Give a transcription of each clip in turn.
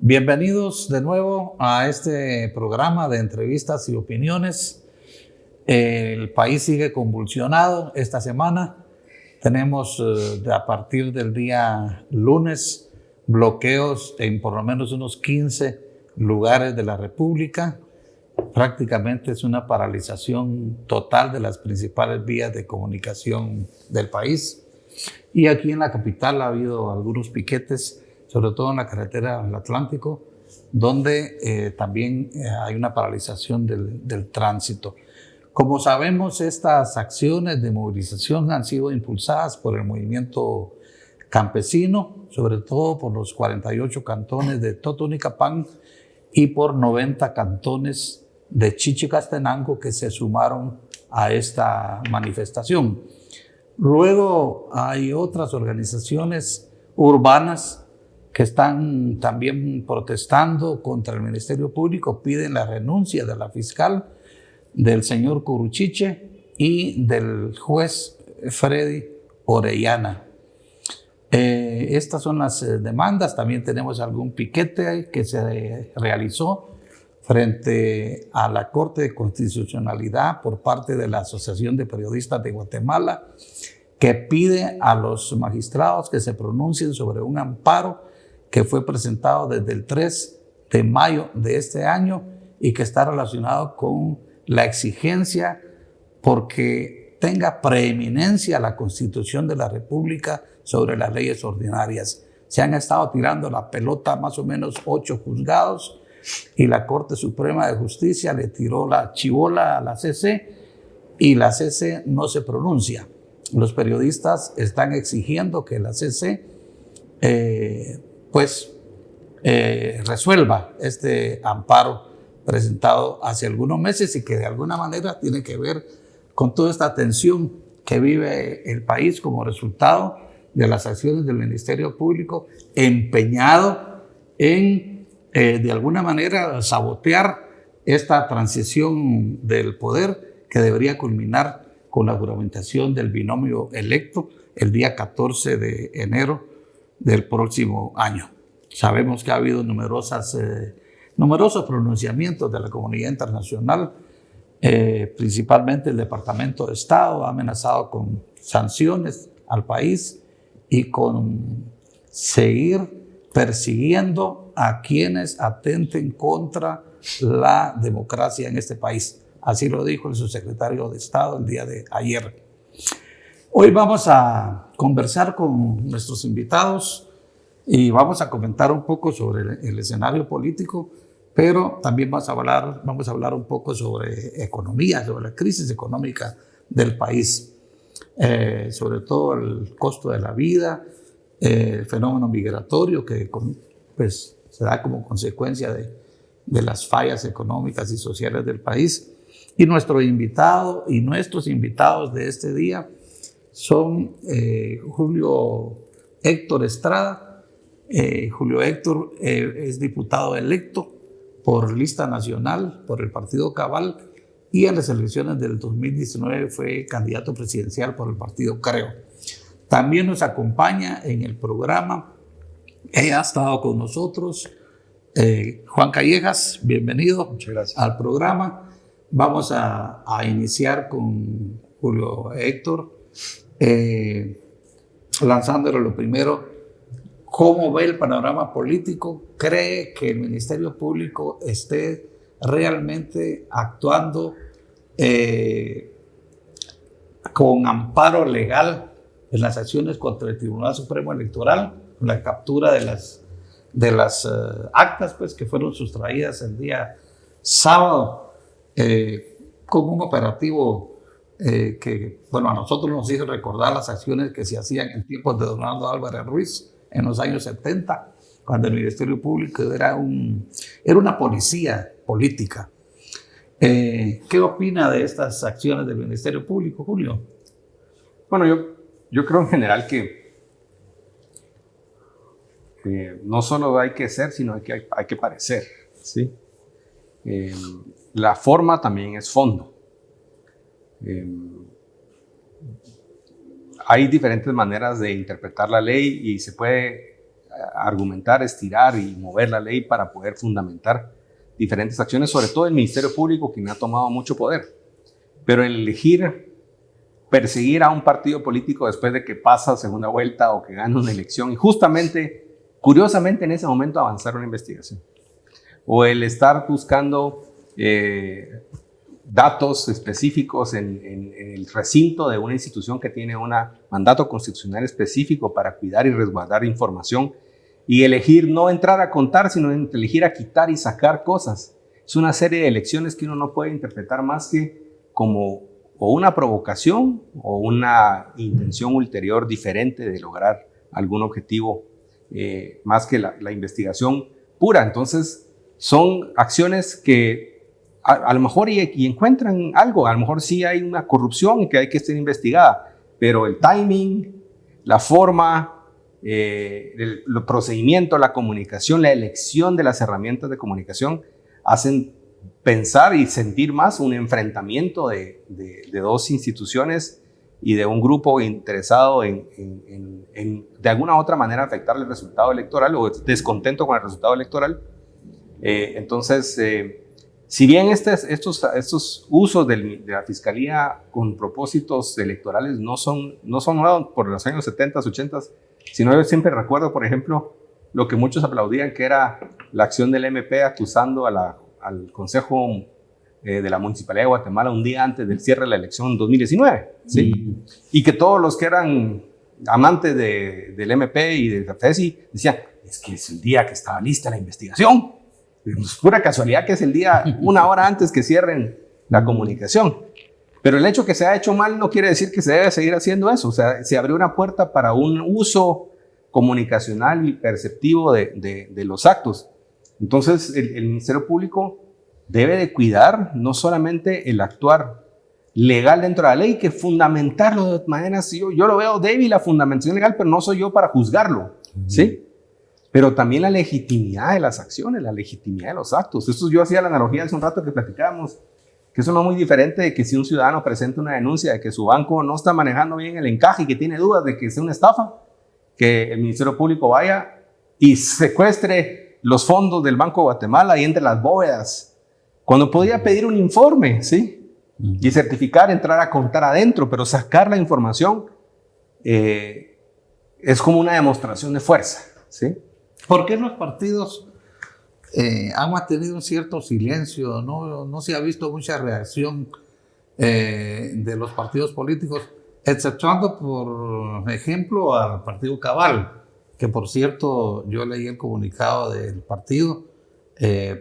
Bienvenidos de nuevo a este programa de entrevistas y opiniones. El país sigue convulsionado esta semana. Tenemos a partir del día lunes bloqueos en por lo menos unos 15 lugares de la República. Prácticamente es una paralización total de las principales vías de comunicación del país. Y aquí en la capital ha habido algunos piquetes, sobre todo en la carretera del Atlántico, donde también hay una paralización del tránsito. Como sabemos, estas acciones de movilización han sido impulsadas por el movimiento campesino, sobre todo por los 48 cantones de Totonicapán y por 90 cantones de Chichicastenango que se sumaron a esta manifestación. Luego hay otras organizaciones urbanas que están también protestando contra el Ministerio Público, piden la renuncia de la fiscal, del señor Curuchiche y del juez Freddy Orellana. Estas son las demandas. También tenemos algún piquete que se realizó frente a la Corte de Constitucionalidad por parte de la Asociación de Periodistas de Guatemala, que pide a los magistrados que se pronuncien sobre un amparo que fue presentado desde el 3 de mayo de este año y que está relacionado con la exigencia porque tenga preeminencia la Constitución de la República sobre las leyes ordinarias. Se han estado tirando la pelota más o menos 8 juzgados y la Corte Suprema de Justicia le tiró la chibola a la CC y la CC no se pronuncia. Los periodistas están exigiendo que la CC resuelva este amparo presentado hace algunos meses y que de alguna manera tiene que ver con toda esta tensión que vive el país como resultado de las acciones del Ministerio Público empeñado en, de alguna manera, sabotear esta transición del poder que debería culminar con la juramentación del binomio electo el día 14 de enero del próximo año. Sabemos que ha habido numerosos pronunciamientos de la comunidad internacional, principalmente el Departamento de Estado ha amenazado con sanciones al país y con seguir persiguiendo a quienes atenten contra la democracia en este país. Así lo dijo el subsecretario de Estado el día de ayer. Hoy vamos a conversar con nuestros invitados y vamos a comentar un poco sobre el escenario político, pero también vamos a hablar un poco sobre economía, sobre la crisis económica del país, sobre todo el costo de la vida, el fenómeno migratorio que se da como consecuencia de las fallas económicas y sociales del país. Y nuestros invitados de este día son Julio Héctor Estrada. Julio Héctor es diputado electo por lista nacional, por el Partido Cabal, y en las elecciones del 2019 fue candidato presidencial por el Partido Creo. También nos acompaña en el programa, ella ha estado con nosotros, Juan Callejas, bienvenido. Muchas gracias. Al programa. Vamos a iniciar con Julio Héctor, lanzándole lo primero. ¿Cómo ve el panorama político? ¿Cree que el Ministerio Público esté realmente actuando con amparo legal en las acciones contra el Tribunal Supremo Electoral, con la captura de las actas que fueron sustraídas el día sábado, con un operativo que a nosotros nos hizo recordar las acciones que se hacían en tiempos de Donaldo Álvarez Ruiz en los años 70, cuando el Ministerio Público era una policía política? ¿Qué opina de estas acciones del Ministerio Público, Julio? Bueno, yo creo en general que no solo hay que ser, sino hay que parecer, ¿sí? La forma también es fondo. Hay diferentes maneras de interpretar la ley y se puede argumentar, estirar y mover la ley para poder fundamentar diferentes acciones, sobre todo el Ministerio Público, quien ha tomado mucho poder. Pero el elegir perseguir a un partido político después de que pasa segunda vuelta o que gana una elección y justamente, curiosamente en ese momento avanzar una investigación, o el estar buscando datos específicos en el recinto de una institución que tiene un mandato constitucional específico para cuidar y resguardar información, y elegir no entrar a contar, sino elegir a quitar y sacar cosas. Es una serie de elecciones que uno no puede interpretar más que como o una provocación o una intención ulterior diferente de lograr algún objetivo, más que la investigación pura. Entonces, son acciones que a lo mejor y encuentran algo, a lo mejor sí hay una corrupción y que hay que ser investigada, pero el timing, la forma, el procedimiento, la comunicación, la elección de las herramientas de comunicación hacen pensar y sentir más un enfrentamiento de dos instituciones y de un grupo interesado en de alguna u otra manera afectar el resultado electoral o descontento con el resultado electoral. Entonces, si bien estos usos de la Fiscalía con propósitos electorales no son nuevos por los años 70, 80, sino yo siempre recuerdo, por ejemplo, lo que muchos aplaudían, que era la acción del MP acusando al Consejo de la Municipalidad de Guatemala un día antes del cierre de la elección 2019, ¿sí? Y que todos los que eran amantes del MP y de la FESI decían, es que es el día que estaba lista la investigación. Es pura casualidad que es el día una hora antes que cierren la comunicación. Pero el hecho que se ha hecho mal no quiere decir que se debe seguir haciendo eso. O sea, se abrió una puerta para un uso comunicacional y perceptivo de los actos. Entonces, el Ministerio Público debe de cuidar no solamente el actuar legal dentro de la ley, que fundamentarlo de maneras, yo lo veo débil la fundamentación legal, pero no soy yo para juzgarlo, ¿sí? Pero también la legitimidad de las acciones, la legitimidad de los actos. Esto yo hacía la analogía hace un rato que platicábamos, que eso no es muy diferente de que si un ciudadano presenta una denuncia de que su banco no está manejando bien el encaje y que tiene dudas de que sea una estafa, que el Ministerio Público vaya y secuestre los fondos del Banco de Guatemala y entre las bóvedas, cuando podía pedir un informe, ¿sí? Y certificar, entrar a contar adentro, pero sacar la información es como una demostración de fuerza, ¿sí? ¿Por qué los partidos han mantenido un cierto silencio? No se ha visto mucha reacción de los partidos políticos, exceptuando, por ejemplo, al Partido Cabal, que por cierto yo leí el comunicado del partido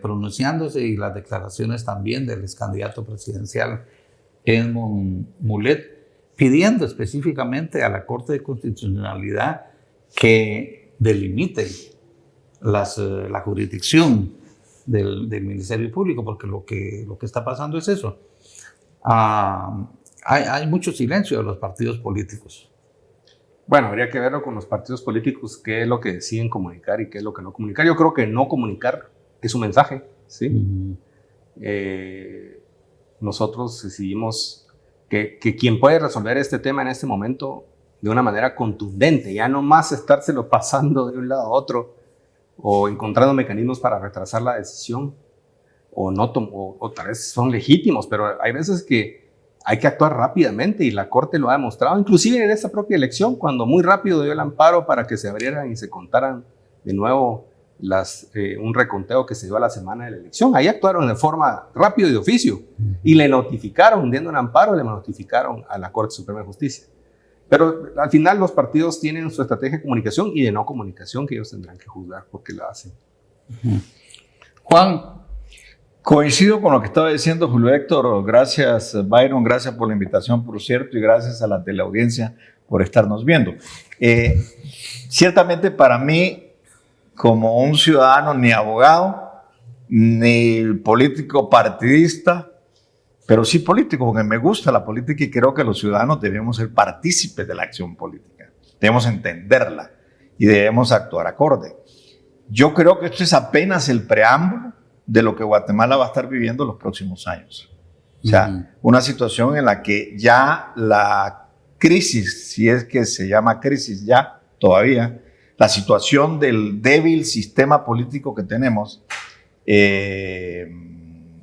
pronunciándose y las declaraciones también del ex candidato presidencial Edmond Mulet, pidiendo específicamente a la Corte de Constitucionalidad que delimite la jurisdicción del Ministerio Público, porque lo que está pasando es eso. Hay mucho silencio de los partidos políticos. Bueno, habría que verlo con los partidos políticos, qué es lo que deciden comunicar y qué es lo que no comunicar. Yo creo que no comunicar es un mensaje, ¿sí? Nosotros decidimos que quien puede resolver este tema en este momento de una manera contundente, ya no más estárselo pasando de un lado a otro, o encontrando mecanismos para retrasar la decisión, o tal vez son legítimos, pero hay veces que hay que actuar rápidamente y la Corte lo ha demostrado, inclusive en esta propia elección, cuando muy rápido dio el amparo para que se abrieran y se contaran de nuevo un reconteo que se dio a la semana de la elección. Ahí actuaron de forma rápida y de oficio y le notificaron, dando un amparo, le notificaron a la Corte Suprema de Justicia. Pero al final los partidos tienen su estrategia de comunicación y de no comunicación que ellos tendrán que juzgar porque la hacen. Juan, coincido con lo que estaba diciendo Julio Héctor. Gracias, Byron, gracias por la invitación, por cierto, y gracias a la teleaudiencia por estarnos viendo. Ciertamente para mí, como un ciudadano ni abogado, ni político partidista, pero sí político, porque me gusta la política y creo que los ciudadanos debemos ser partícipes de la acción política. Debemos entenderla y debemos actuar acorde. Yo creo que esto es apenas el preámbulo de lo que Guatemala va a estar viviendo los próximos años. O sea, una situación en la que ya la crisis, si es que se llama crisis ya todavía, la situación del débil sistema político que tenemos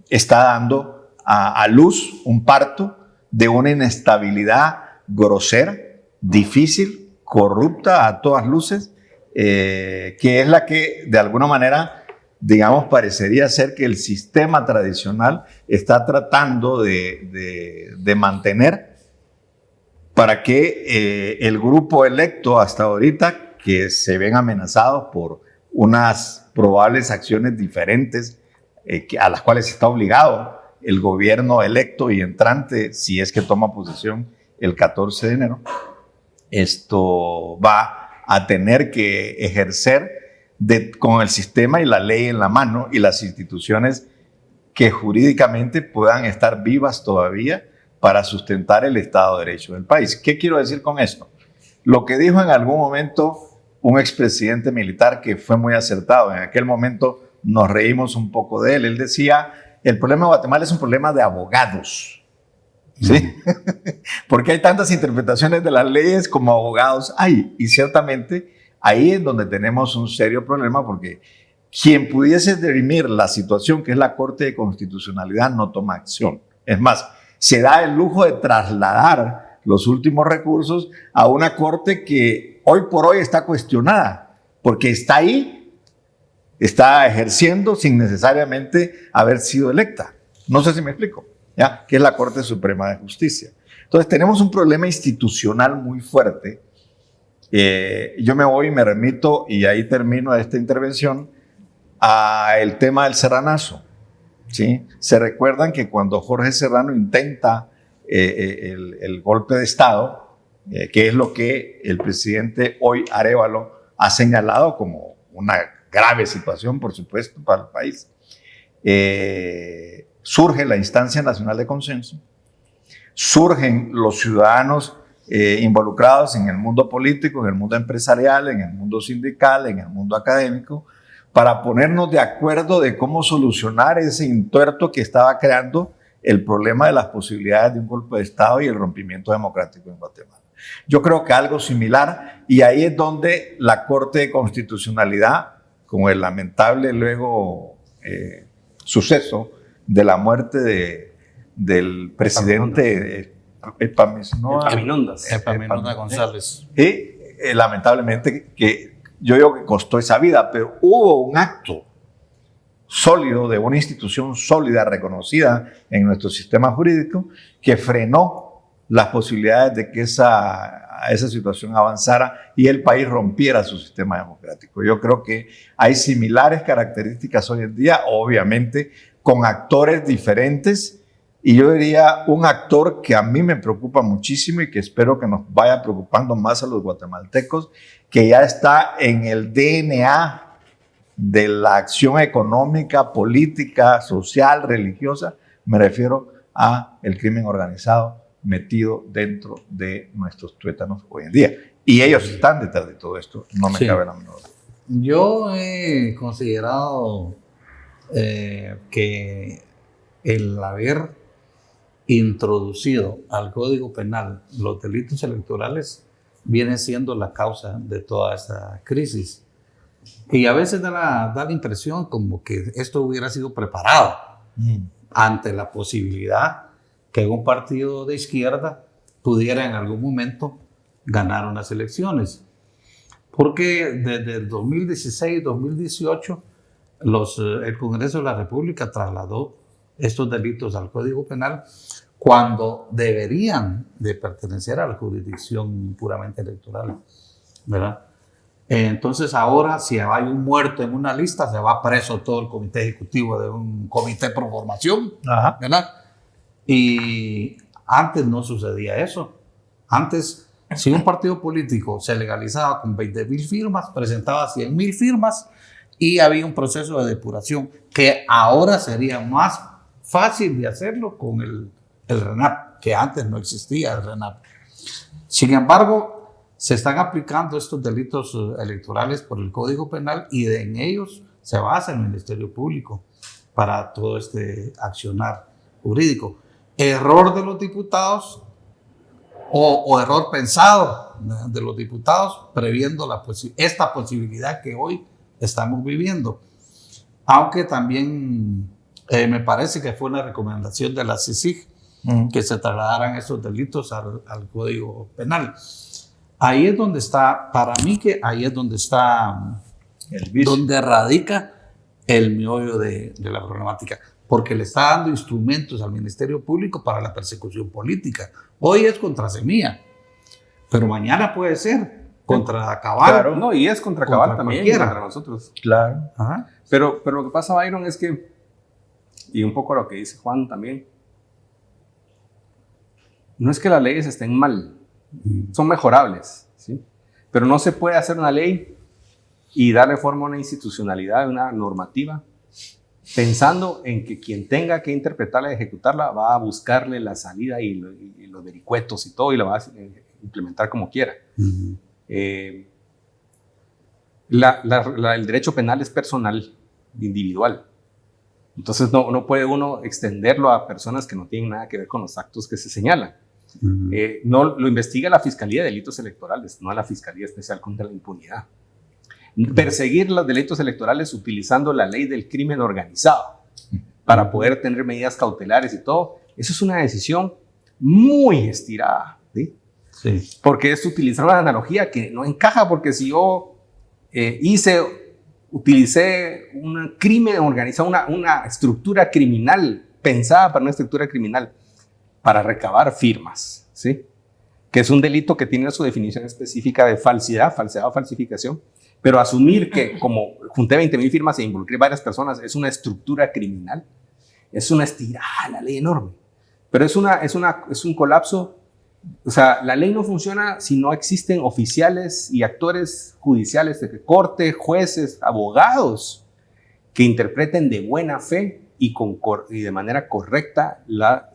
está dando a luz un parto de una inestabilidad grosera, difícil, corrupta a todas luces, que es la que de alguna manera, digamos, parecería ser que el sistema tradicional está tratando de mantener para que el grupo electo hasta ahorita, que se ven amenazados por unas probables acciones diferentes a las cuales está obligado el gobierno electo y entrante, si es que toma posesión el 14 de enero, esto va a tener que ejercer con el sistema y la ley en la mano y las instituciones que jurídicamente puedan estar vivas todavía para sustentar el Estado de Derecho del país. ¿Qué quiero decir con esto? Lo que dijo en algún momento un expresidente militar que fue muy acertado, en aquel momento nos reímos un poco de él, él decía, el problema de Guatemala es un problema de abogados, ¿sí? Porque hay tantas interpretaciones de las leyes como abogados hay, y ciertamente ahí es donde tenemos un serio problema, porque quien pudiese dirimir la situación, que es la Corte de Constitucionalidad, no toma acción. Es más, se da el lujo de trasladar los últimos recursos a una corte que hoy por hoy está cuestionada, porque está ahí, está ejerciendo sin necesariamente haber sido electa. No sé si me explico, ¿ya? Que es la Corte Suprema de Justicia. Entonces tenemos un problema institucional muy fuerte. Yo me voy y me remito, y ahí termino esta intervención, al tema del Serranazo, ¿sí? Se recuerdan que cuando Jorge Serrano intenta el golpe de Estado, que es lo que el presidente hoy Arévalo ha señalado como una grave situación, por supuesto, para el país, surge la Instancia Nacional de Consenso, surgen los ciudadanos involucrados en el mundo político, en el mundo empresarial, en el mundo sindical, en el mundo académico, para ponernos de acuerdo de cómo solucionar ese entuerto que estaba creando el problema de las posibilidades de un golpe de Estado y el rompimiento democrático en Guatemala. Yo creo que algo similar, y ahí es donde la Corte de Constitucionalidad, con el lamentable luego suceso de la muerte del presidente Epaminondas González. Y lamentablemente, que yo digo que costó esa vida, pero hubo un acto sólido de una institución sólida, reconocida en nuestro sistema jurídico, que frenó las posibilidades de que esa situación avanzara y el país rompiera su sistema democrático. Yo creo que hay similares características hoy en día, obviamente con actores diferentes, y yo diría un actor que a mí me preocupa muchísimo y que espero que nos vaya preocupando más a los guatemaltecos, que ya está en el DNA de la acción económica, política, social, religiosa. Me refiero a el crimen organizado metido dentro de nuestros tuétanos hoy en día. Y ellos están detrás de todo esto, no me cabe la menor duda. Yo he considerado que el haber introducido al Código Penal los delitos electorales viene siendo la causa de toda esta crisis. Y a veces da la impresión como que esto hubiera sido preparado ante la posibilidad que un partido de izquierda pudiera en algún momento ganar unas elecciones. Porque desde el 2016-2018 el Congreso de la República trasladó estos delitos al Código Penal cuando deberían de pertenecer a la jurisdicción puramente electoral, ¿verdad? Entonces ahora, si hay un muerto en una lista, se va preso todo el comité ejecutivo de un comité pro formación, ¿verdad? Y antes no sucedía eso. Antes, si un partido político se legalizaba con 20,000 firmas, presentaba 100,000 firmas y había un proceso de depuración que ahora sería más fácil de hacerlo con el RENAP, que antes no existía el RENAP. Sin embargo, se están aplicando estos delitos electorales por el Código Penal y en ellos se basa el Ministerio Público para todo este accionar jurídico. Error de los diputados o error pensado de los Diputados, previendo esta posibilidad que hoy estamos viviendo. Aunque también me parece que fue una recomendación de la CICIG que se trasladaran esos delitos al Código Penal. Ahí es donde está, para mí que ahí es donde está, donde radica el meollo de la problemática, porque le está dando instrumentos al Ministerio Público para la persecución política. Hoy es contra Semilla, pero mañana puede ser contra Cabal. Claro, no, y es contra Cabal también, contra nosotros. Claro. Ajá. Pero lo que pasa, Byron, es que, y un poco lo que dice Juan también, no es que las leyes estén mal, son mejorables, ¿sí? Pero no se puede hacer una ley y darle forma a una institucionalidad, a una normativa, pensando en que quien tenga que interpretarla y ejecutarla va a buscarle la salida y los vericuetos y todo, y la va a implementar como quiera. El derecho penal es personal, individual. Entonces no puede uno extenderlo a personas que no tienen nada que ver con los actos que se señalan. No lo investiga la Fiscalía de Delitos Electorales, no la Fiscalía Especial contra la Impunidad. Perseguir los delitos electorales utilizando la ley del crimen organizado para poder tener medidas cautelares y todo, eso es una decisión muy estirada, ¿sí? Sí. Porque es utilizar una analogía que no encaja, porque si yo utilicé un crimen organizado, una estructura criminal pensada para una estructura criminal para recabar firmas, ¿sí? Que es un delito que tiene su definición específica de falsedad o falsificación, pero asumir que como junté 20,000 firmas e involucré varias personas es una estructura criminal, es una estirada a la ley enorme, pero es un colapso. O sea, la ley no funciona si no existen oficiales y actores judiciales de corte, jueces, abogados que interpreten de buena fe y de manera correcta la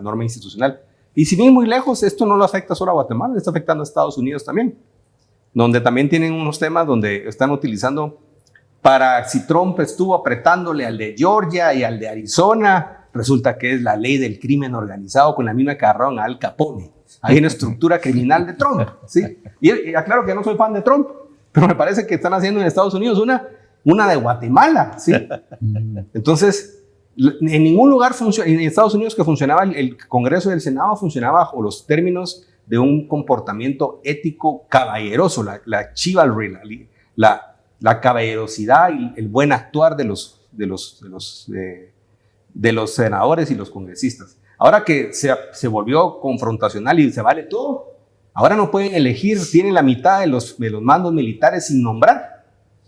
norma institucional. Y si bien muy lejos, esto no lo afecta solo a Guatemala, está afectando a Estados Unidos también, donde también tienen unos temas donde están utilizando para, si Trump estuvo apretándole al de Georgia y al de Arizona, resulta que es la ley del crimen organizado con la misma que agarraron a Al Capone. Hay una estructura criminal de Trump, ¿sí? Y aclaro que no soy fan de Trump, pero me parece que están haciendo en Estados Unidos una de Guatemala, ¿sí? Entonces, en ningún lugar funciona, en Estados Unidos que funcionaba el Congreso y el Senado funcionaba bajo los términos de un comportamiento ético caballeroso, la chivalry, la caballerosidad y el buen actuar de los senadores y los congresistas. Ahora que se volvió confrontacional y se vale todo, ahora no pueden elegir, tienen la mitad de los mandos militares sin nombrar,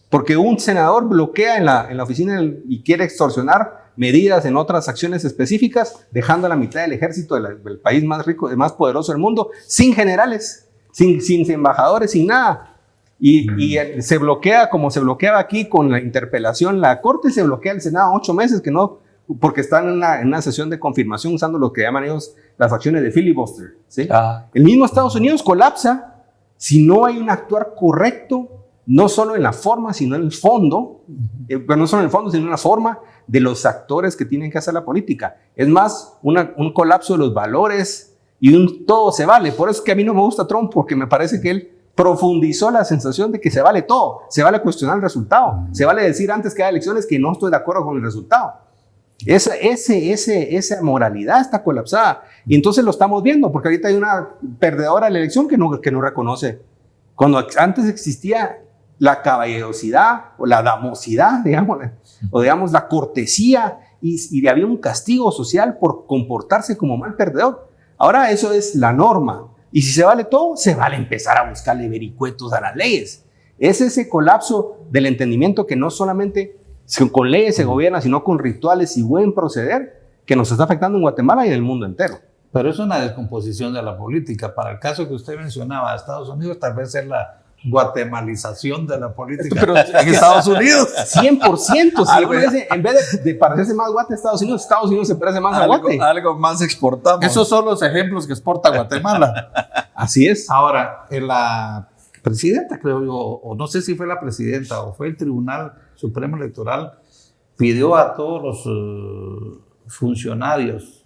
porque un senador bloquea en la oficina y quiere extorsionar medidas en otras acciones específicas, dejando a la mitad del ejército del país más rico, el más poderoso del mundo, sin generales, sin embajadores, sin nada. Y se bloquea como se bloqueaba aquí con la interpelación. La Corte se bloquea el Senado 8 meses, que no, porque están en una sesión de confirmación usando lo que llaman ellos las acciones de filibuster, ¿sí? El mismo Estados Unidos colapsa si no hay un actuar correcto, no solo en la forma, sino en el fondo, no solo en el fondo, sino en la forma de los actores que tienen que hacer la política. Es más, un colapso de los valores y todo se vale. Por eso es que a mí no me gusta Trump, porque me parece que él profundizó la sensación de que se vale todo, se vale cuestionar el resultado, se vale decir antes que hay elecciones que no estoy de acuerdo con el resultado. Esa moralidad está colapsada y entonces lo estamos viendo, porque ahorita hay una perdedora de la elección que no reconoce. Cuando antes existía la caballerosidad o la damosidad, digamos la cortesía y había un castigo social por comportarse como mal perdedor. Ahora eso es la norma. Y si se vale todo, se vale empezar a buscarle vericuetos a las leyes. Es ese colapso del entendimiento que no solamente con leyes se gobierna, sino con rituales y buen proceder, que nos está afectando en Guatemala y en el mundo entero. Pero es una descomposición de la política. Para el caso que usted mencionaba de Estados Unidos, tal vez es la guatemalización de la política. Pero en Estados Unidos, 100%. Si en vez de parecerse más Guate a Estados Unidos se parece más a Guate. Algo más exportamos. Esos son los ejemplos que exporta Guatemala. Así es. Ahora, la presidenta, creo yo, o no sé si fue la presidenta o fue el Tribunal Supremo Electoral, pidió a todos los funcionarios,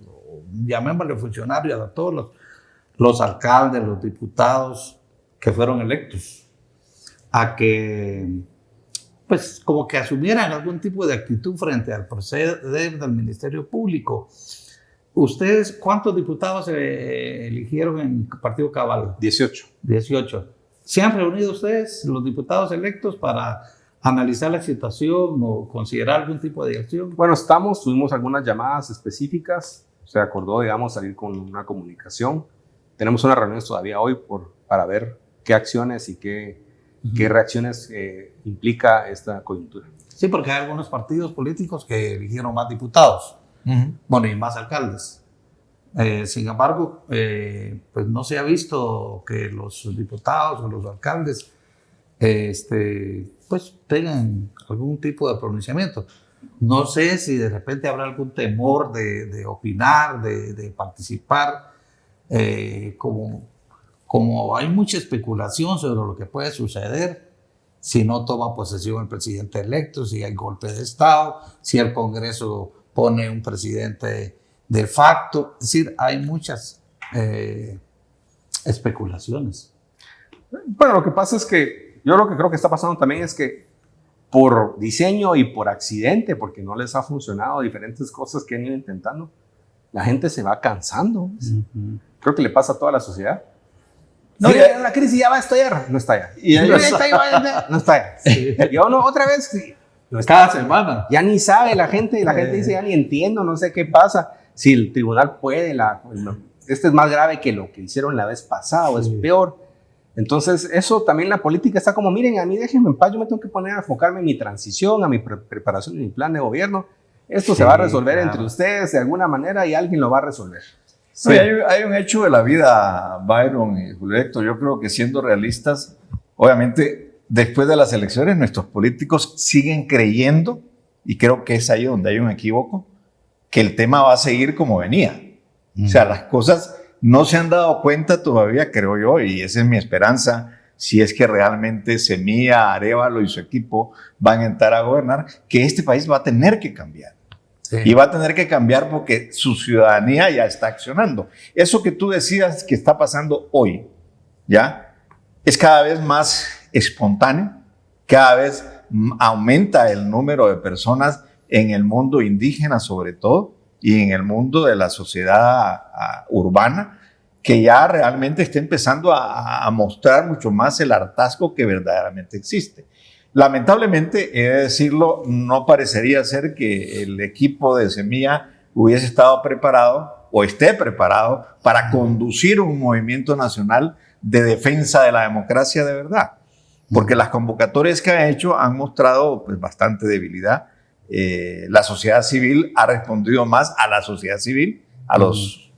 llamémosle funcionarios, a todos los alcaldes, los diputados, que fueron electos a que, pues, como que asumieran algún tipo de actitud frente al proceder del Ministerio Público. ¿Ustedes cuántos diputados eligieron en Partido Cabal? 18. 18. ¿Se han reunido ustedes, los diputados electos, para analizar la situación o considerar algún tipo de acción? Bueno, tuvimos algunas llamadas específicas, se acordó, digamos, salir con una comunicación. Tenemos unas reuniones todavía hoy para ver qué acciones y qué reacciones implica esta coyuntura. Sí, porque hay algunos partidos políticos que eligieron más diputados, bueno, y más alcaldes. Sin embargo, pues no se ha visto que los diputados o los alcaldes pues tengan algún tipo de pronunciamiento. No sé si de repente habrá algún temor de opinar, de participar, como hay mucha especulación sobre lo que puede suceder si no toma posesión el presidente electo, si hay golpe de Estado, si el Congreso pone un presidente de facto. Es decir, hay muchas especulaciones. Bueno, lo que pasa es que yo lo que creo que está pasando también es que por diseño y por accidente, porque no les ha funcionado diferentes cosas que han ido intentando, la gente se va cansando. Creo que le pasa a toda la sociedad. No, sí, la crisis ya va a estallar. No estalla. No estalla. Sí. Y uno otra vez... Cada semana. Ya ni sabe la gente dice, ya ni entiendo, no sé qué pasa. Si el tribunal puede, este es más grave que lo que hicieron la vez pasada, o es peor. Entonces, eso también la política está como, miren, a mí déjenme en paz, yo me tengo que poner a enfocarme en mi transición, a mi preparación, en mi plan de gobierno. Esto se va a resolver entre ustedes de alguna manera y alguien lo va a resolver. Sí. Hay un hecho de la vida, Byron y Julio Héctor. Yo creo que siendo realistas, obviamente, después de las elecciones, nuestros políticos siguen creyendo, y creo que es ahí donde hay un equívoco, que el tema va a seguir como venía. O sea, las cosas no se han dado cuenta todavía, creo yo, y esa es mi esperanza, si es que realmente Semilla, Arévalo y su equipo van a entrar a gobernar, que este país va a tener que cambiar. Sí. Y va a tener que cambiar porque su ciudadanía ya está accionando. Eso que tú decías que está pasando hoy, ¿ya? Es cada vez más espontáneo, cada vez aumenta el número de personas en el mundo indígena sobre todo y en el mundo de la sociedad urbana, que ya realmente está empezando a mostrar mucho más el hartazgo que verdaderamente existe. Lamentablemente, he de decirlo, no parecería ser que el equipo de Semilla hubiese estado preparado o esté preparado para conducir un movimiento nacional de defensa de la democracia de verdad. Porque las convocatorias que ha hecho han mostrado pues, bastante debilidad. La sociedad civil ha respondido más a la sociedad civil, a los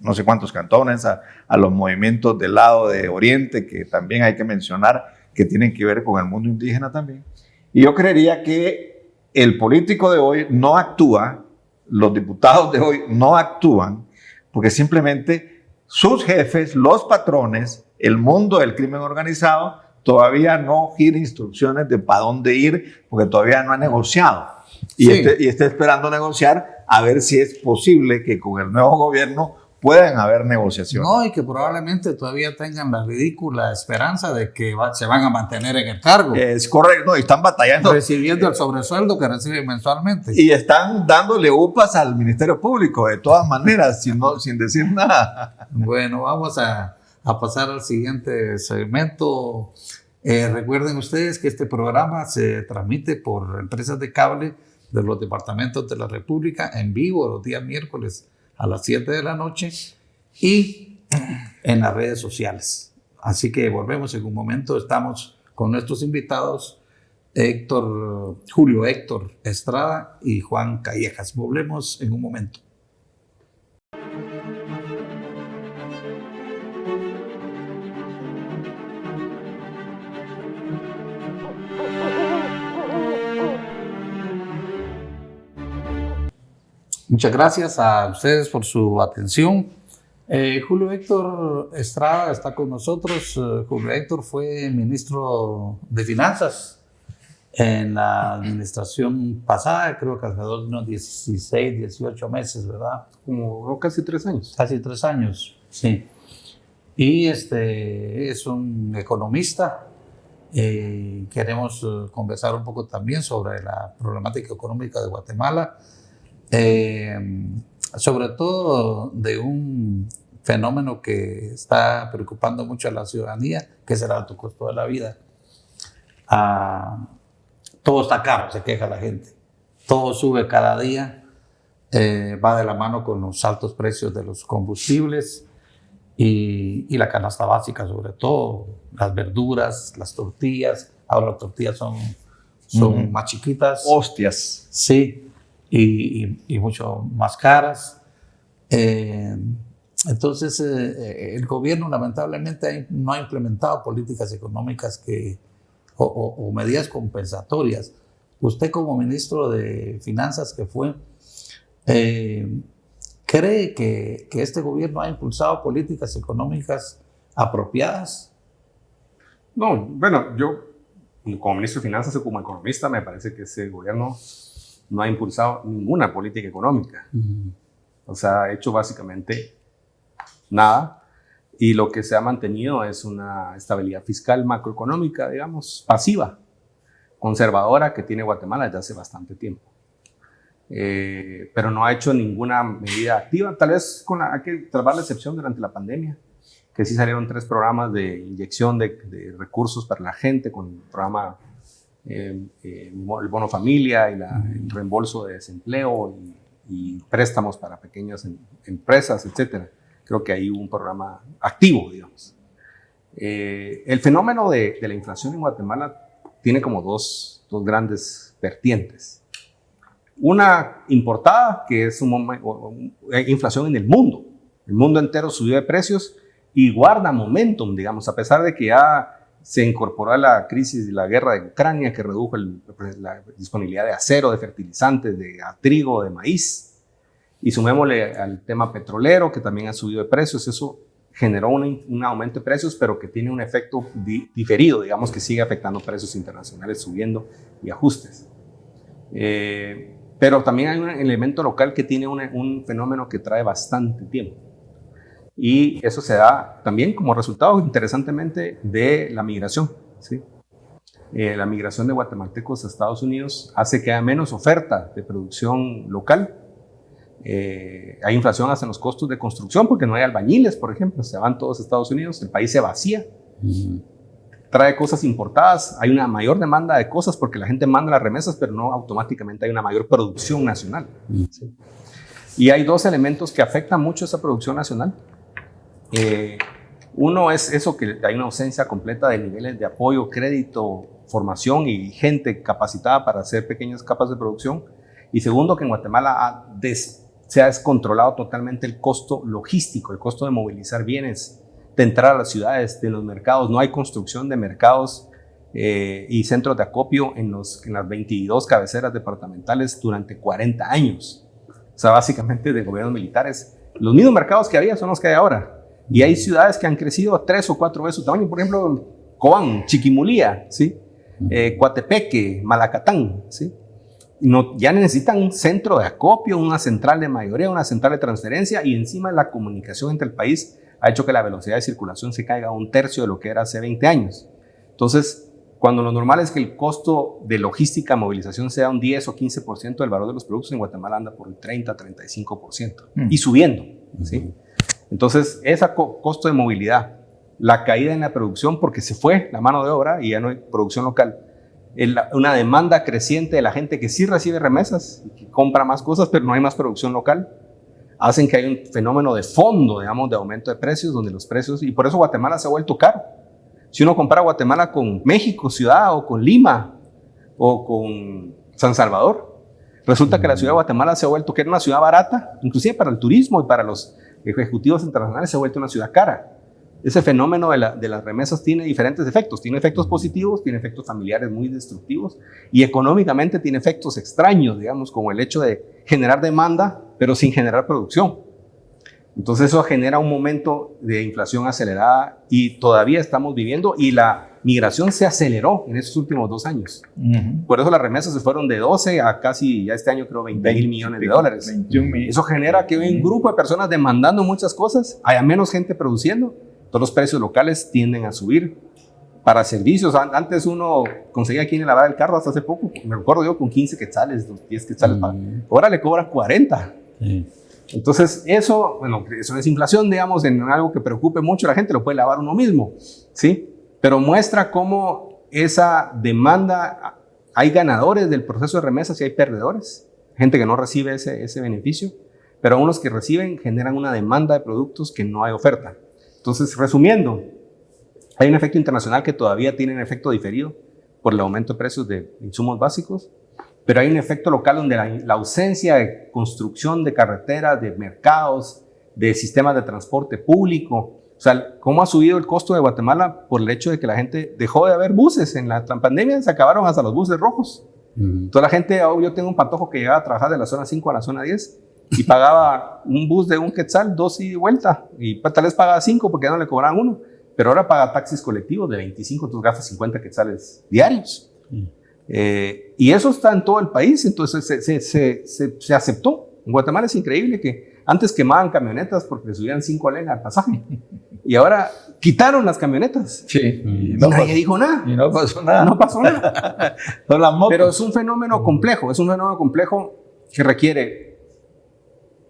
no sé cuántos cantones, a los movimientos del lado de Oriente, que también hay que mencionar, que tienen que ver con el mundo indígena también. Y yo creería que el político de hoy no actúa, los diputados de hoy no actúan, porque simplemente sus jefes, los patrones, el mundo del crimen organizado, todavía no gira instrucciones de para dónde ir, porque todavía no ha negociado. Y está esperando negociar a ver si es posible que con el nuevo gobierno puedan haber negociaciones. No, y que probablemente todavía tengan la ridícula esperanza de que se van a mantener en el cargo. Es correcto, y están batallando. Recibiendo el sobresueldo que reciben mensualmente. Y están dándole upas al Ministerio Público, de todas maneras, sin decir nada. Bueno, vamos a pasar al siguiente segmento. Recuerden ustedes que este programa se transmite por empresas de cable de los departamentos de la República en vivo los días miércoles a las 7 de la noche y en las redes sociales. Así que volvemos en un momento. Estamos con nuestros invitados Julio Héctor Estrada y Juan Callejas. Volvemos en un momento. Muchas gracias a ustedes por su atención. Julio Héctor Estrada está con nosotros. Julio Héctor fue ministro de Finanzas en la administración pasada, creo que alrededor de unos 16, 18 meses, ¿verdad? Como casi 3 años. Casi 3 años, sí. y es un economista. Queremos conversar un poco también sobre la problemática económica de Guatemala, sobre todo de un fenómeno que está preocupando mucho a la ciudadanía, que es el alto costo de la vida. Todo está caro, se queja la gente. Todo sube cada día, va de la mano con los altos precios de los combustibles y la canasta básica, sobre todo, las verduras, las tortillas. Ahora las tortillas son más chiquitas. Hostias. Sí, y mucho más caras. Entonces, el gobierno lamentablemente no ha implementado políticas económicas o medidas compensatorias. Usted como ministro de Finanzas que fue, ¿cree que este gobierno ha impulsado políticas económicas apropiadas? No, bueno, yo como ministro de Finanzas o como economista me parece que ese gobierno no ha impulsado ninguna política económica. O sea, ha hecho básicamente nada, y lo que se ha mantenido es una estabilidad fiscal macroeconómica, digamos, pasiva, conservadora, que tiene Guatemala desde hace bastante tiempo. Pero no ha hecho ninguna medida activa, tal vez hay que salvar la excepción durante la pandemia, que sí salieron 3 programas de inyección de recursos para la gente, con el programa el bono familia y el reembolso de desempleo y préstamos para pequeñas empresas, etcétera. Creo que hay un programa activo, digamos. El fenómeno de la inflación en Guatemala tiene como dos grandes vertientes. Una importada, que es inflación en el mundo. El mundo entero subió de precios y guarda momentum, digamos, a pesar de que ya se incorporó a la crisis de la guerra de Ucrania, que redujo la disponibilidad de acero, de fertilizantes, de trigo, de maíz. Y sumémosle al tema petrolero, que también ha subido de precios. Eso generó un aumento de precios, pero que tiene un efecto diferido, digamos, que sigue afectando precios internacionales subiendo y ajustes. Pero también hay un elemento local que tiene un fenómeno que trae bastante tiempo. Y eso se da también como resultado, interesantemente, de la migración, ¿sí? La migración de guatemaltecos a Estados Unidos hace que haya menos oferta de producción local. Hay inflación hasta en los costos de construcción, porque no hay albañiles, por ejemplo, se van todos a Estados Unidos, el país se vacía. Trae cosas importadas, hay una mayor demanda de cosas porque la gente manda las remesas, pero no automáticamente hay una mayor producción nacional. ¿Sí? Y hay 2 elementos que afectan mucho esa producción nacional. Uno es eso, que hay una ausencia completa de niveles de apoyo, crédito, formación y gente capacitada para hacer pequeñas capas de producción. Y segundo, que en Guatemala se ha descontrolado totalmente el costo logístico, el costo de movilizar bienes, de entrar a las ciudades, de los mercados. No hay construcción de mercados y centros de acopio en las 22 cabeceras departamentales durante 40 años. O sea, básicamente de gobiernos militares. Los mismos mercados que había son los que hay ahora. Y hay ciudades que han crecido 3 o 4 veces su tamaño. Por ejemplo, Cobán, Chiquimulía, ¿sí? Coatepeque, Malacatán, ¿sí? Ya necesitan un centro de acopio, una central de mayoreo, una central de transferencia, y encima la comunicación entre el país ha hecho que la velocidad de circulación se caiga a 1/3 de lo que era hace 20 años. Entonces, cuando lo normal es que el costo de logística, movilización sea un 10 o 15% del valor de los productos, en Guatemala anda por el 30-35% y subiendo, ¿sí? Entonces, ese costo de movilidad, la caída en la producción porque se fue la mano de obra y ya no hay producción local, una demanda creciente de la gente que sí recibe remesas y que compra más cosas, pero no hay más producción local, hacen que haya un fenómeno de fondo, digamos, de aumento de precios, donde los precios, y por eso Guatemala se ha vuelto caro. Si uno compara Guatemala con México, ciudad, o con Lima, o con San Salvador, resulta que la ciudad de Guatemala se ha vuelto, que era una ciudad barata, inclusive para el turismo y para los ejecutivos internacionales, se ha vuelto una ciudad cara. Ese fenómeno de las remesas tiene diferentes efectos. Tiene efectos positivos, tiene efectos familiares muy destructivos, y económicamente tiene efectos extraños, digamos, como el hecho de generar demanda, pero sin generar producción. Entonces eso genera un momento de inflación acelerada, y todavía estamos viviendo, y la migración se aceleró en estos últimos 2 años. Por eso las remesas se fueron de 12 a casi, ya este año creo, 20 millones de dólares. 21 millones. Eso genera que hay un grupo de personas demandando muchas cosas, haya menos gente produciendo, Todos los precios locales tienden a subir. Para servicios, antes uno conseguía quien lavar el carro hasta hace poco, me recuerdo yo, con 15 quetzales, 10 quetzales, ahora le cobran 40. Entonces eso es inflación, digamos, en algo que preocupe mucho a la gente, lo puede lavar uno mismo, ¿sí? Pero muestra cómo esa demanda, hay ganadores del proceso de remesas y hay perdedores, gente que no recibe ese beneficio, pero unos que reciben generan una demanda de productos que no hay oferta. Entonces, resumiendo, hay un efecto internacional que todavía tiene un efecto diferido por el aumento de precios de insumos básicos, pero hay un efecto local donde la ausencia de construcción de carreteras, de mercados, de sistemas de transporte público, o sea, cómo ha subido el costo de Guatemala por el hecho de que la gente dejó de haber buses. En la pandemia se acabaron hasta los buses rojos. Toda la gente, yo tengo un patojo que llegaba a trabajar de la zona 5 a la zona 10 y pagaba un bus de 1 quetzal, 2 ida y vuelta, y tal vez pagaba 5 porque ya no le cobraban 1. Pero ahora paga taxis colectivos de 25, entonces gasta 50 quetzales diarios. Y eso está en todo el país, entonces se aceptó. En Guatemala es increíble que antes quemaban camionetas porque le subían 5 alen al pasaje. Y ahora quitaron las camionetas. Sí. Y nadie dijo nada. Y no pasó nada. No pasó nada. Son las motos. Pero es un fenómeno complejo, que requiere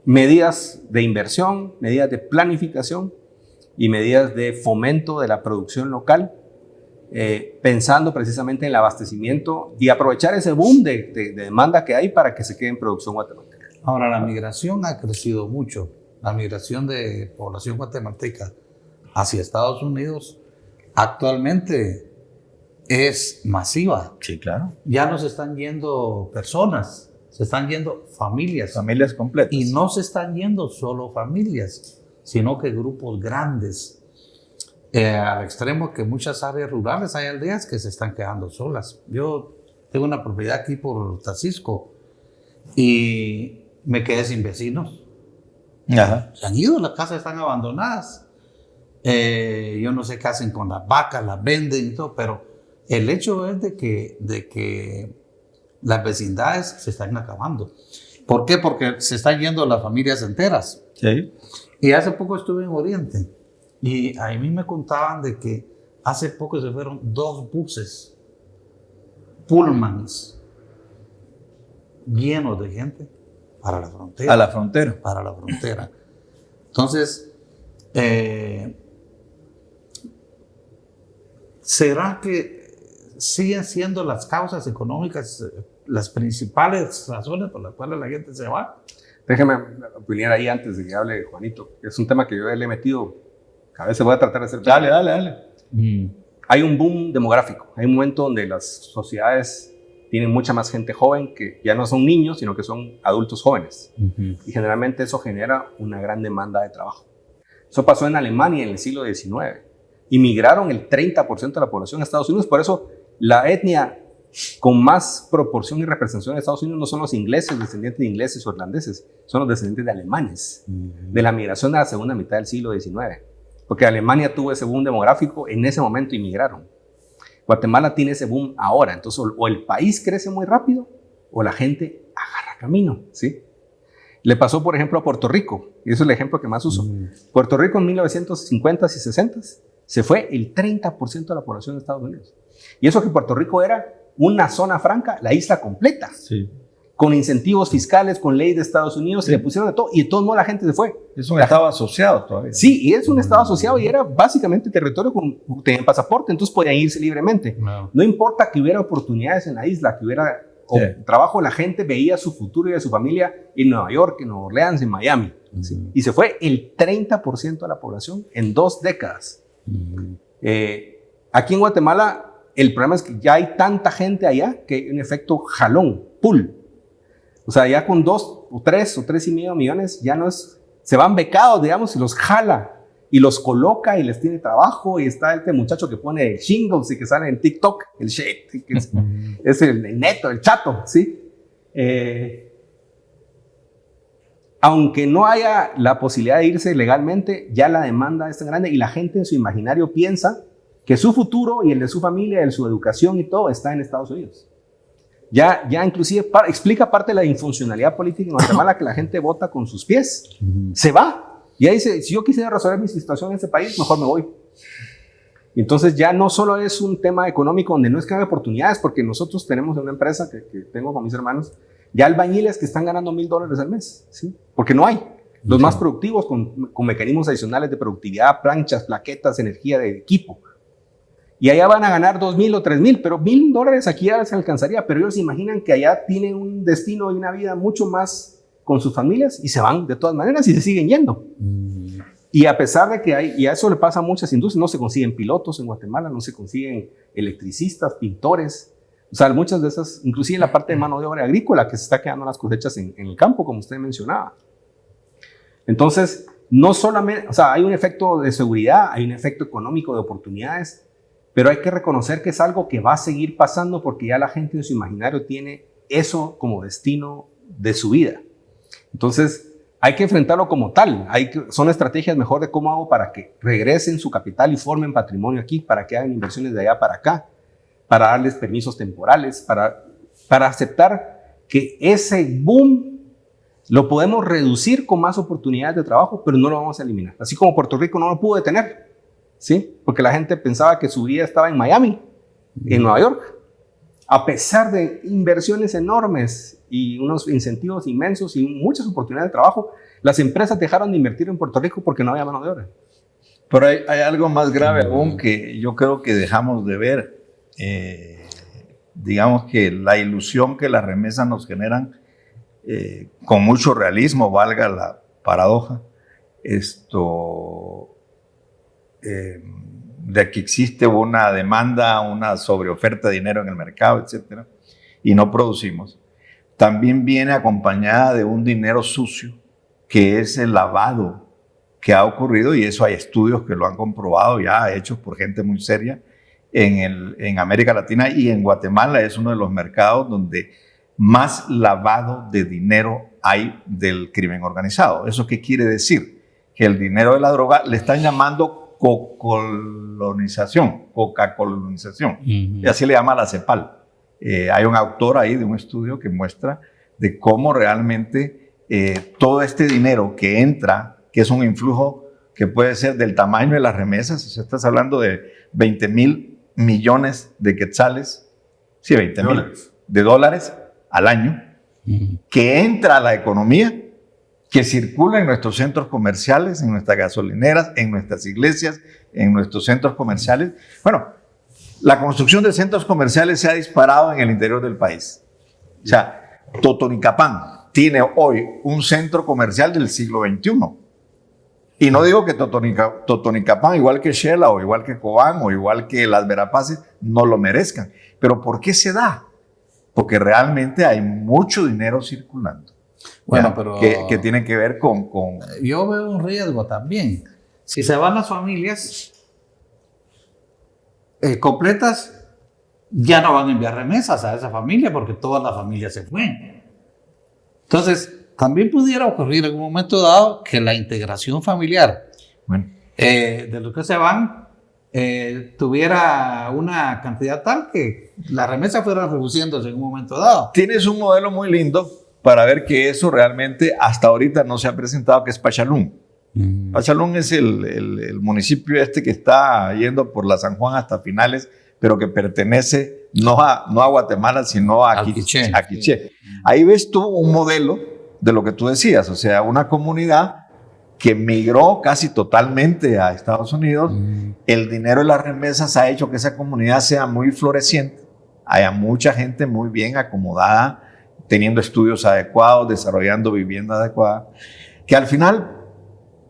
medidas de inversión, medidas de planificación y medidas de fomento de la producción local, pensando precisamente en el abastecimiento y aprovechar ese boom de demanda que hay para que se quede en producción guatemalteca. Ahora, la migración ha crecido mucho. La migración de población guatemalteca hacia Estados Unidos actualmente es masiva. Sí, claro. Ya no se están yendo personas, se están yendo familias. Familias completas. Y no se están yendo solo familias, sino que grupos grandes. Al extremo que muchas áreas rurales hay aldeas que se están quedando solas. Yo tengo una propiedad aquí por Tacisco y me quedé sin vecinos. Ajá. Se han ido, las casas están abandonadas. Yo no sé qué hacen con las vacas, las venden y todo, pero el hecho es de que las vecindades se están acabando. ¿Por qué? Porque se están yendo las familias enteras. Sí. Y hace poco estuve en Oriente y a mí me contaban de que hace poco se fueron 2 buses pullmans llenos de gente para la frontera. A la frontera. Para la frontera. Entonces, ¿será que siguen siendo las causas económicas las principales razones por las cuales la gente se va? Déjeme opinar ahí antes de que hable Juanito. Es un tema que yo le he metido, cada vez se voy a tratar de hacer. Dale. Hay un boom demográfico. Hay un momento donde las sociedades tienen mucha más gente joven que ya no son niños, sino que son adultos jóvenes. Y generalmente eso genera una gran demanda de trabajo. Eso pasó en Alemania en el siglo XIX. Inmigraron el 30% de la población a Estados Unidos. Por eso la etnia con más proporción y representación en Estados Unidos no son los ingleses, descendientes de ingleses o irlandeses, son los descendientes de alemanes, de la migración de la segunda mitad del siglo XIX. Porque Alemania tuvo ese boom demográfico, en ese momento inmigraron. Guatemala tiene ese boom ahora, entonces o el país crece muy rápido o la gente agarra camino, ¿sí? Le pasó, por ejemplo, a Puerto Rico, y eso es el ejemplo que más uso. Puerto Rico en 1950s y 60s se fue el 30% de la población de Estados Unidos. Y eso que Puerto Rico era una zona franca, la isla completa, Sí. con incentivos fiscales, con ley de Estados Unidos, Sí. y le pusieron de todo, y de todos modos la gente se fue. Es un estado asociado todavía. Sí, y es un estado asociado y era básicamente territorio con tenían pasaporte, entonces podían irse libremente. No importa que hubiera oportunidades en la isla, que hubiera trabajo, la gente veía su futuro y de su familia en Nueva York, en Nueva Orleans, en Miami. ¿Sí? Y se fue el 30% de la población en 2 décadas. Aquí en Guatemala, el problema es que ya hay tanta gente allá que hay un efecto jalón, pull. O sea, ya con 2 o 3 o 3.5 millones ya no es, se van becados, digamos, y los jala y los coloca y les tiene trabajo. Y está este muchacho que pone shingles y que sale en TikTok, el shit, que es el neto, el chato, ¿sí? Aunque no haya la posibilidad de irse legalmente, ya la demanda es tan grande y la gente en su imaginario piensa que su futuro y el de su familia, el de su educación y todo está en Estados Unidos. Ya inclusive explica parte de la infuncionalidad política en Guatemala, que la gente vota con sus pies. Se va. Y ahí dice, si yo quisiera resolver mi situación en este país, mejor me voy. Entonces ya no solo es un tema económico donde no es que hay oportunidades, porque nosotros tenemos una empresa que tengo con mis hermanos, ya albañiles que están ganando $1,000 al mes, ¿sí? Porque no hay. Los más productivos con mecanismos adicionales de productividad, planchas, plaquetas, energía de equipo. Y allá van a ganar 2,000 o 3,000, pero $1,000 aquí ya se alcanzaría, pero ellos se imaginan que allá tienen un destino y una vida mucho más con sus familias y se van de todas maneras y se siguen yendo. Y a pesar de que hay, y a eso le pasa a muchas industrias, no se consiguen pilotos en Guatemala, no se consiguen electricistas, pintores, o sea, muchas de esas, inclusive la parte de mano de obra agrícola que se está quedando las cosechas en el campo, como usted mencionaba. Entonces, no solamente, o sea, hay un efecto de seguridad, hay un efecto económico de oportunidades, pero hay que reconocer que es algo que va a seguir pasando porque ya la gente en su imaginario tiene eso como destino de su vida. Entonces, hay que enfrentarlo como tal. Son estrategias mejor de cómo hago para que regresen su capital y formen patrimonio aquí, para que hagan inversiones de allá para acá, para darles permisos temporales, para aceptar que ese boom lo podemos reducir con más oportunidades de trabajo, pero no lo vamos a eliminar. Así como Puerto Rico no lo pudo detener, ¿sí? Porque la gente pensaba que su vida estaba en Miami, en Nueva York. A pesar de inversiones enormes y unos incentivos inmensos y muchas oportunidades de trabajo, las empresas dejaron de invertir en Puerto Rico porque no había mano de obra. Pero hay algo más grave aún que yo creo que dejamos de ver. Digamos que la ilusión que las remesas nos generan, con mucho realismo, valga la paradoja, de que existe una demanda, una sobreoferta de dinero en el mercado, etcétera, y no producimos, también viene acompañada de un dinero sucio, que es el lavado que ha ocurrido, y eso hay estudios que lo han comprobado ya, hechos por gente muy seria, en América Latina, y en Guatemala es uno de los mercados donde más lavado de dinero hay del crimen organizado. ¿Eso qué quiere decir? Que el dinero de la droga le están llamando coca-colonización, y así le llama la CEPAL. Hay un autor ahí de un estudio que muestra de cómo realmente todo este dinero que entra, que es un influjo que puede ser del tamaño de las remesas, o sea, estás hablando de 20,000 millones de quetzales, sí, 20,000 de dólares al año, que entra a la economía, que circula en nuestros centros comerciales, en nuestras gasolineras, en nuestras iglesias, en nuestros centros comerciales. Bueno, la construcción de centros comerciales se ha disparado en el interior del país. O sea, Totonicapán tiene hoy un centro comercial del siglo XXI. Y no digo que Totonicapán, igual que Shela, o igual que Cobán, o igual que Las Verapaces, no lo merezcan. Pero ¿por qué se da? Porque realmente hay mucho dinero circulando. Bueno, pero que tiene que ver con... Yo veo un riesgo también. Si se van las familias completas, ya no van a enviar remesas a esa familia porque toda la familia se fue. Entonces, también pudiera ocurrir en un momento dado que la integración familiar de los que se van tuviera una cantidad tal que la remesa fuera reduciéndose en un momento dado. Tienes un modelo muy lindo para ver que eso realmente hasta ahorita no se ha presentado, que es Pachalún. Pachalún es el municipio que está yendo por la San Juan hasta finales, pero que pertenece no a Guatemala, sino a Quiché. Ahí ves tú un modelo de lo que tú decías, o sea, una comunidad que migró casi totalmente a Estados Unidos. El dinero de las remesas ha hecho que esa comunidad sea muy floreciente, haya mucha gente muy bien acomodada, teniendo estudios adecuados, desarrollando vivienda adecuada, que al final,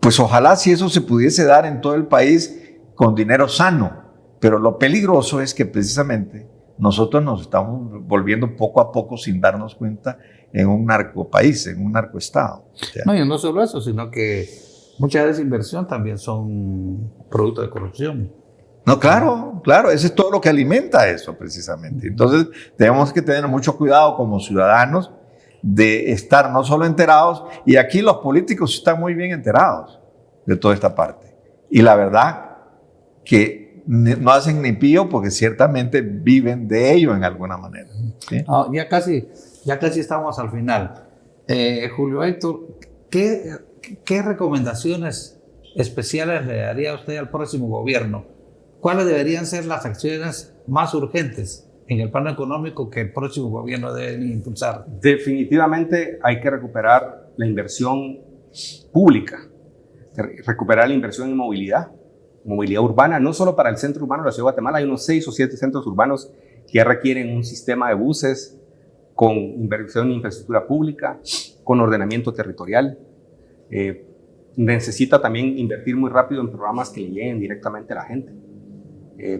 pues ojalá si eso se pudiese dar en todo el país con dinero sano, pero lo peligroso es que precisamente nosotros nos estamos volviendo poco a poco, sin darnos cuenta, en un narcopaís, en un narcoestado. O sea, no, y no solo eso, sino que mucha de esa inversión también son producto de corrupción. No, claro, eso es todo lo que alimenta eso precisamente. Entonces tenemos que tener mucho cuidado como ciudadanos de estar no solo enterados, y aquí los políticos están muy bien enterados de toda esta parte. Y la verdad que no hacen ni pío porque ciertamente viven de ello en alguna manera. ¿Sí? Ya casi estamos al final. Julio Héctor, ¿qué recomendaciones especiales le daría usted al próximo gobierno? ¿Cuáles deberían ser las acciones más urgentes en el plano económico que el próximo gobierno debe impulsar? Definitivamente hay que recuperar la inversión pública, recuperar la inversión en movilidad urbana, no solo para el centro urbano de la ciudad de Guatemala. Hay unos 6 o 7 centros urbanos que ya requieren un sistema de buses con inversión en infraestructura pública, con ordenamiento territorial. Necesita también invertir muy rápido en programas que le lleguen directamente a la gente,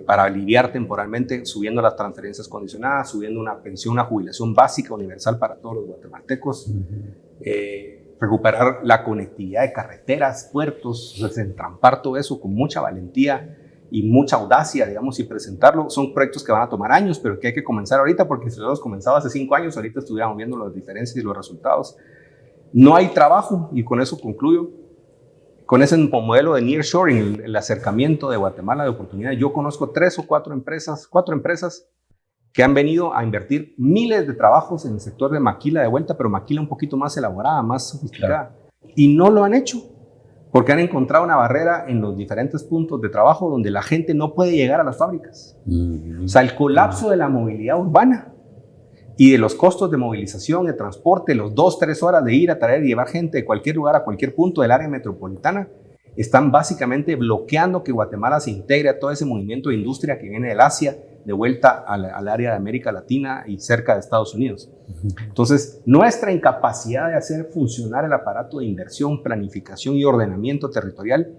para aliviar temporalmente, subiendo las transferencias condicionadas, subiendo una pensión, una jubilación básica universal para todos los guatemaltecos, recuperar la conectividad de carreteras, puertos, desentrampar todo eso con mucha valentía y mucha audacia, digamos, y presentarlo. Son proyectos que van a tomar años, pero que hay que comenzar ahorita, porque si los comenzaba hace 5 años, ahorita estuviéramos viendo las diferencias y los resultados. No hay trabajo, y con eso concluyo. Con ese modelo de nearshoring, el acercamiento de Guatemala de oportunidades, yo conozco 3 o 4 empresas que han venido a invertir miles de trabajos en el sector de maquila de vuelta, pero maquila un poquito más elaborada, más sofisticada. Claro. Y no lo han hecho, porque han encontrado una barrera en los diferentes puntos de trabajo donde la gente no puede llegar a las fábricas. O sea, el colapso de la movilidad urbana y de los costos de movilización, de transporte, los 2-3 horas de ir a traer y llevar gente de cualquier lugar a cualquier punto del área metropolitana, están básicamente bloqueando que Guatemala se integre a todo ese movimiento de industria que viene del Asia, de vuelta al área de América Latina y cerca de Estados Unidos. Entonces, nuestra incapacidad de hacer funcionar el aparato de inversión, planificación y ordenamiento territorial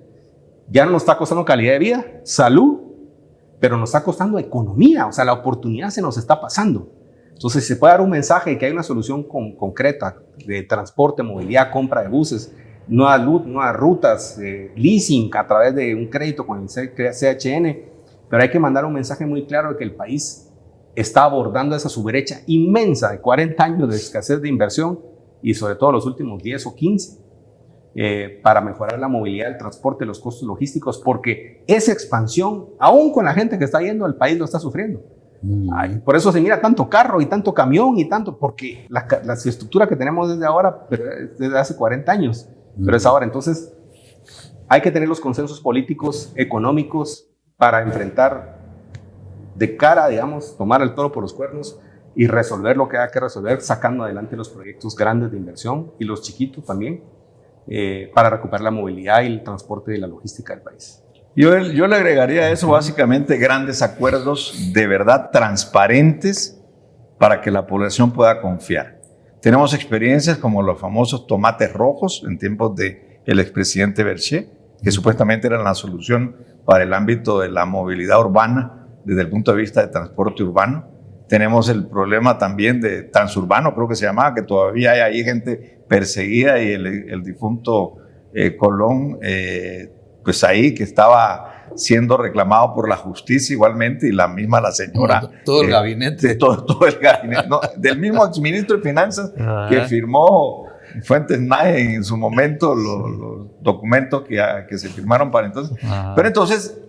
ya no nos está costando calidad de vida, salud, pero nos está costando economía. O sea, la oportunidad se nos está pasando. Entonces, se puede dar un mensaje de que hay una solución concreta de transporte, movilidad, compra de buses, nuevas rutas, leasing a través de un crédito con el CHN, pero hay que mandar un mensaje muy claro de que el país está abordando esa subrecha inmensa de 40 años de escasez de inversión y sobre todo los últimos 10 o 15 para mejorar la movilidad, el transporte, los costos logísticos, porque esa expansión, aún con la gente que está yendo, el país lo está sufriendo. Ay, por eso se mira tanto carro y tanto camión y tanto, porque la estructura que tenemos desde ahora, pero desde hace 40 años, pero es ahora. Entonces hay que tener los consensos políticos, económicos, para enfrentar de cara, digamos, tomar el toro por los cuernos y resolver lo que haya que resolver, sacando adelante los proyectos grandes de inversión y los chiquitos también, para recuperar la movilidad y el transporte y la logística del país. Yo le agregaría a eso básicamente grandes acuerdos de verdad transparentes para que la población pueda confiar. Tenemos experiencias como los famosos tomates rojos en tiempos del expresidente Berché, que supuestamente eran la solución para el ámbito de la movilidad urbana desde el punto de vista de transporte urbano. Tenemos el problema también de transurbano, creo que se llamaba, que todavía hay ahí gente perseguida y el difunto Colón, pues ahí que estaba siendo reclamado por la justicia igualmente, y la señora. Todo el gabinete. Todo el gabinete, no, del mismo exministro de Finanzas que firmó Fuentes Nae en su momento los documentos que se firmaron para entonces. Pero entonces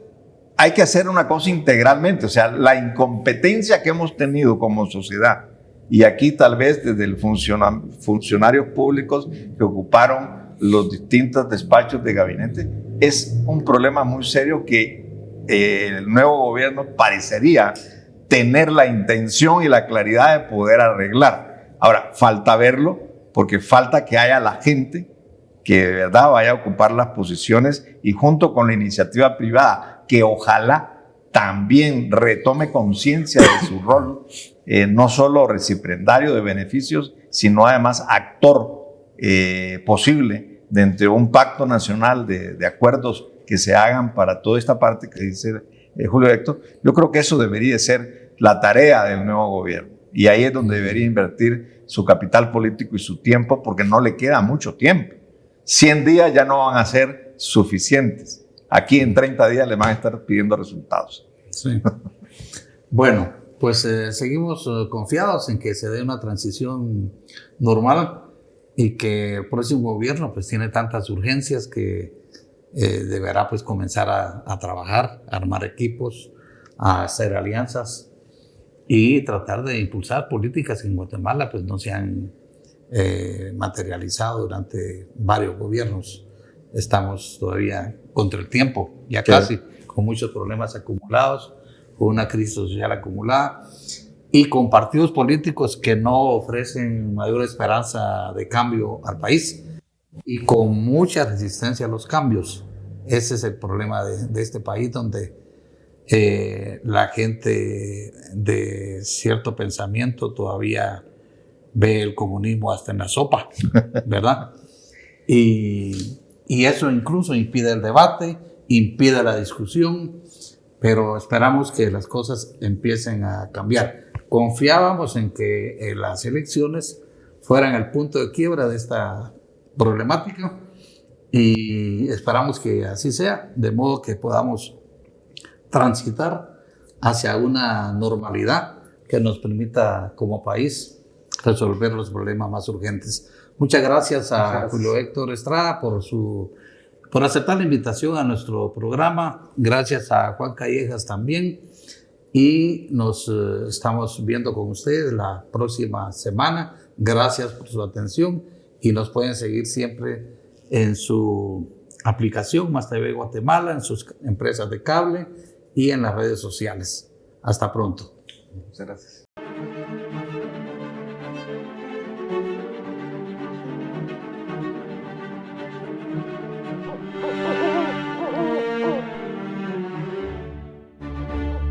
hay que hacer una cosa integralmente, o sea, la incompetencia que hemos tenido como sociedad, y aquí tal vez desde el funcionarios públicos que ocuparon los distintos despachos de gabinete, es un problema muy serio que el nuevo gobierno parecería tener la intención y la claridad de poder arreglar. Ahora, falta verlo, porque falta que haya la gente que de verdad vaya a ocupar las posiciones, y junto con la iniciativa privada, que ojalá también retome conciencia de su rol, no solo recipiendario de beneficios, sino además actor posible dentro de un pacto nacional de acuerdos que se hagan para toda esta parte que dice Julio Héctor. Yo creo que eso debería ser la tarea del nuevo gobierno, y ahí es donde debería invertir su capital político y su tiempo, porque no le queda mucho tiempo. 100 días ya no van a ser suficientes. Aquí en 30 días le van a estar pidiendo resultados. Sí. Bueno, pues seguimos confiados en que se dé una transición normal y que el próximo gobierno pues tiene tantas urgencias que deberá pues comenzar a trabajar, a armar equipos, a hacer alianzas y tratar de impulsar políticas que en Guatemala pues no sean materializado durante varios gobiernos. Estamos todavía contra el tiempo, ya Sí. casi, con muchos problemas acumulados, con una crisis social acumulada y con partidos políticos que no ofrecen mayor esperanza de cambio al país y con mucha resistencia a los cambios. Ese es el problema de este país, donde la gente de cierto pensamiento todavía ve el comunismo hasta en la sopa, ¿verdad? Y eso incluso impide el debate, impide la discusión, pero esperamos que las cosas empiecen a cambiar. Confiábamos en que las elecciones fueran el punto de quiebra de esta problemática y esperamos que así sea, de modo que podamos transitar hacia una normalidad que nos permita como país resolver los problemas más urgentes. Muchas gracias a Julio Héctor Estrada por aceptar la invitación a nuestro programa. Gracias a Juan Callejas también. Y nos estamos viendo con ustedes la próxima semana. Gracias por su atención y nos pueden seguir siempre en su aplicación Más TV Guatemala, en sus empresas de cable y en las redes sociales. Hasta pronto. Muchas gracias.